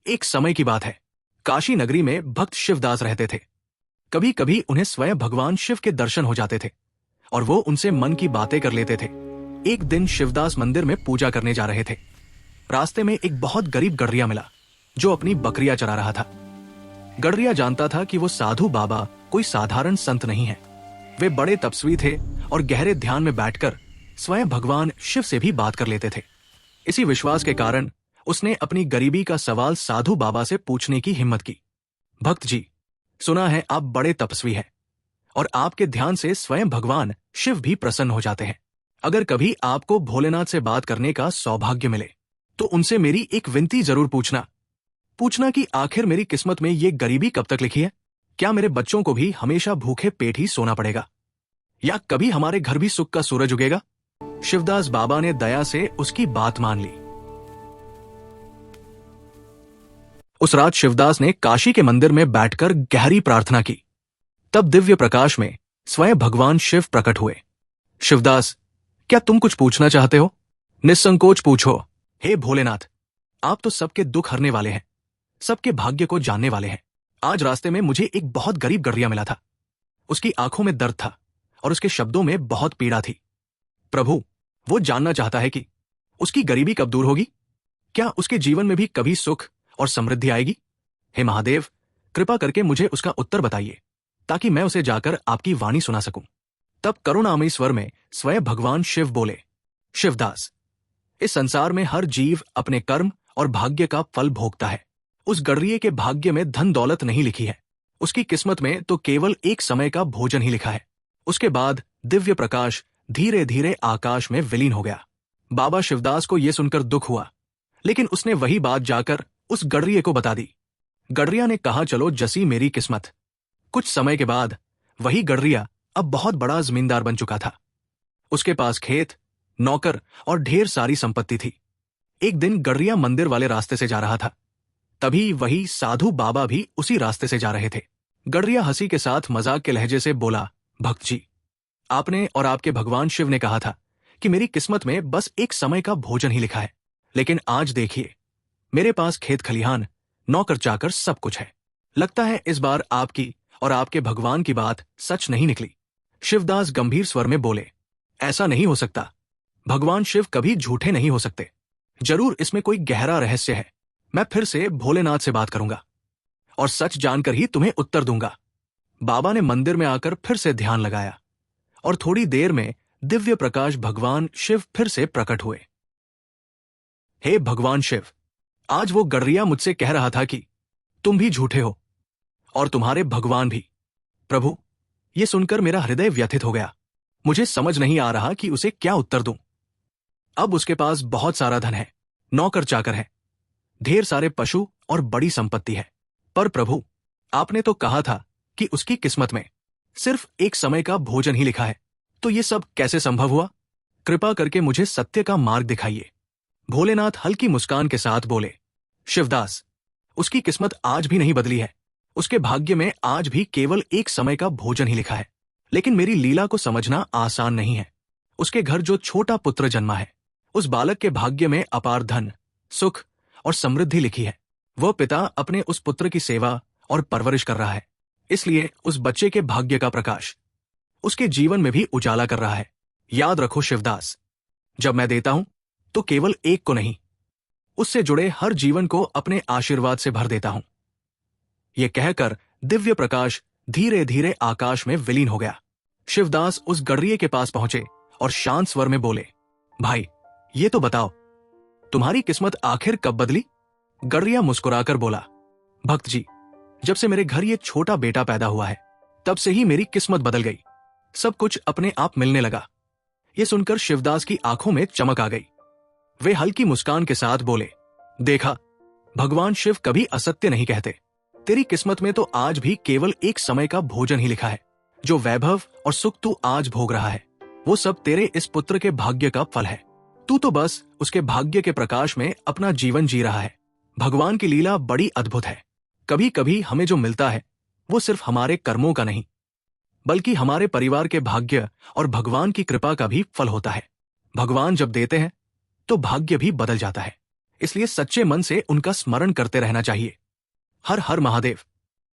एक समय की बात है। काशी नगरी में भक्त शिवदास रहते थे। कभी कभी उन्हें स्वयं भगवान शिव के दर्शन हो जाते थे और वो उनसे मन की बातें कर लेते थे। एक दिन शिवदास मंदिर में पूजा करने जा रहे थे। रास्ते में एक बहुत गरीब गडरिया मिला जो अपनी बकरियां चरा रहा था। गडरिया जानता था कि वो साधु बाबा कोई साधारण संत नहीं है। वे बड़े तपस्वी थे और गहरे ध्यान में बैठकर स्वयं भगवान शिव से भी बात कर लेते थे। इसी विश्वास के कारण उसने अपनी गरीबी का सवाल साधु बाबा से पूछने की हिम्मत की। भक्त जी, सुना है आप बड़े तपस्वी हैं और आपके ध्यान से स्वयं भगवान शिव भी प्रसन्न हो जाते हैं। अगर कभी आपको भोलेनाथ से बात करने का सौभाग्य मिले तो उनसे मेरी एक विनती जरूर पूछना कि आखिर मेरी किस्मत में ये गरीबी कब तक लिखी है। क्या मेरे बच्चों को भी हमेशा भूखे पेट ही सोना पड़ेगा या कभी हमारे घर भी सुख का सूरज उगेगा। शिवदास बाबा ने दया से उसकी बात मान ली। उस रात शिवदास ने काशी के मंदिर में बैठकर गहरी प्रार्थना की। तब दिव्य प्रकाश में स्वयं भगवान शिव प्रकट हुए। शिवदास, क्या तुम कुछ पूछना चाहते हो? निसंकोच पूछो। हे भोलेनाथ, आप तो सबके दुख हरने वाले हैं, सबके भाग्य को जानने वाले हैं। आज रास्ते में मुझे एक बहुत गरीब गडरिया मिला था। उसकी आंखों में दर्द था और उसके शब्दों में बहुत पीड़ा थी। प्रभु, वो जानना चाहता है कि उसकी गरीबी कब दूर होगी, क्या उसके जीवन में भी कभी सुख और समृद्धि आएगी। हे महादेव, कृपा करके मुझे उसका उत्तर बताइए ताकि मैं उसे जाकर आपकी वाणी सुना सकूं। तब करुणामयी स्वर में स्वयं भगवान शिव बोले, शिवदास, इस संसार में हर जीव अपने कर्म और भाग्य का फल भोगता है। उस गडरिये के भाग्य में धन दौलत नहीं लिखी है। उसकी किस्मत में तो केवल एक समय का भोजन ही लिखा है। उसके बाद दिव्य प्रकाश धीरे धीरे आकाश में विलीन हो गया। बाबा शिवदास को यह सुनकर दुख हुआ, लेकिन उसने वही बात जाकर उस गडरिये को बता दी। गडरिया ने कहा, चलो जसी मेरी किस्मत। कुछ समय के बाद वही गडरिया अब बहुत बड़ा जमींदार बन चुका था। उसके पास खेत, नौकर और ढेर सारी संपत्ति थी। एक दिन गडरिया मंदिर वाले रास्ते से जा रहा था। तभी वही साधु बाबा भी उसी रास्ते से जा रहे थे। गडरिया हंसी के साथ मजाक के लहजे से बोला, भक्त जी, आपने और आपके भगवान शिव ने कहा था कि मेरी किस्मत में बस एक समय का भोजन ही लिखा है, लेकिन आज देखिए, मेरे पास खेत खलिहान, नौकर चाकर सब कुछ है। लगता है इस बार आपकी और आपके भगवान की बात सच नहीं निकली। शिवदास गंभीर स्वर में बोले, ऐसा नहीं हो सकता। भगवान शिव कभी झूठे नहीं हो सकते। जरूर इसमें कोई गहरा रहस्य है। मैं फिर से भोलेनाथ से बात करूंगा और सच जानकर ही तुम्हें उत्तर दूंगा। बाबा ने मंदिर में आकर फिर से ध्यान लगाया और थोड़ी देर में दिव्य प्रकाश भगवान शिव फिर से प्रकट हुए। हे भगवान शिव, आज वो गडरिया मुझसे कह रहा था कि तुम भी झूठे हो और तुम्हारे भगवान भी। प्रभु, ये सुनकर मेरा हृदय व्यथित हो गया। मुझे समझ नहीं आ रहा कि उसे क्या उत्तर दूं। अब उसके पास बहुत सारा धन है, नौकर चाकर है, ढेर सारे पशु और बड़ी संपत्ति है। पर प्रभु, आपने तो कहा था कि उसकी किस्मत में सिर्फ एक समय का भोजन ही लिखा है, तो ये सब कैसे संभव हुआ? कृपा करके मुझे सत्य का मार्ग दिखाइए। भोलेनाथ हल्की मुस्कान के साथ बोले, शिवदास, उसकी किस्मत आज भी नहीं बदली है। उसके भाग्य में आज भी केवल एक समय का भोजन ही लिखा है। लेकिन मेरी लीला को समझना आसान नहीं है। उसके घर जो छोटा पुत्र जन्मा है, उस बालक के भाग्य में अपार धन, सुख और समृद्धि लिखी है। वह पिता अपने उस पुत्र की सेवा और परवरिश कर रहा है, इसलिए उस बच्चे के भाग्य का प्रकाश उसके जीवन में भी उजाला कर रहा है। याद रखो शिवदास, जब मैं देता हूं तो केवल एक को नहीं, उससे जुड़े हर जीवन को अपने आशीर्वाद से भर देता हूं। यह कहकर दिव्य प्रकाश धीरे धीरे आकाश में विलीन हो गया। शिवदास उस गडरिये के पास पहुंचे और शांत स्वर में बोले, भाई, ये तो बताओ, तुम्हारी किस्मत आखिर कब बदली? गडरिया मुस्कुराकर बोला, भक्त जी, जब से मेरे घर ये छोटा बेटा पैदा हुआ है, तब से ही मेरी किस्मत बदल गई। सब कुछ अपने आप मिलने लगा। ये सुनकर शिवदास की आंखों में चमक आ गई। वे हल्की मुस्कान के साथ बोले, देखा, भगवान शिव कभी असत्य नहीं कहते। तेरी किस्मत में तो आज भी केवल एक समय का भोजन ही लिखा है। जो वैभव और सुख तू आज भोग रहा है, वो सब तेरे इस पुत्र के भाग्य का फल है। तू तो बस उसके भाग्य के प्रकाश में अपना जीवन जी रहा है। भगवान की लीला बड़ी अद्भुत है। कभी कभी हमें जो मिलता है वो सिर्फ हमारे कर्मों का नहीं, बल्कि हमारे परिवार के भाग्य और भगवान की कृपा का भी फल होता है। भगवान जब देते हैं तो भाग्य भी बदल जाता है। इसलिए सच्चे मन से उनका स्मरण करते रहना चाहिए। हर हर महादेव।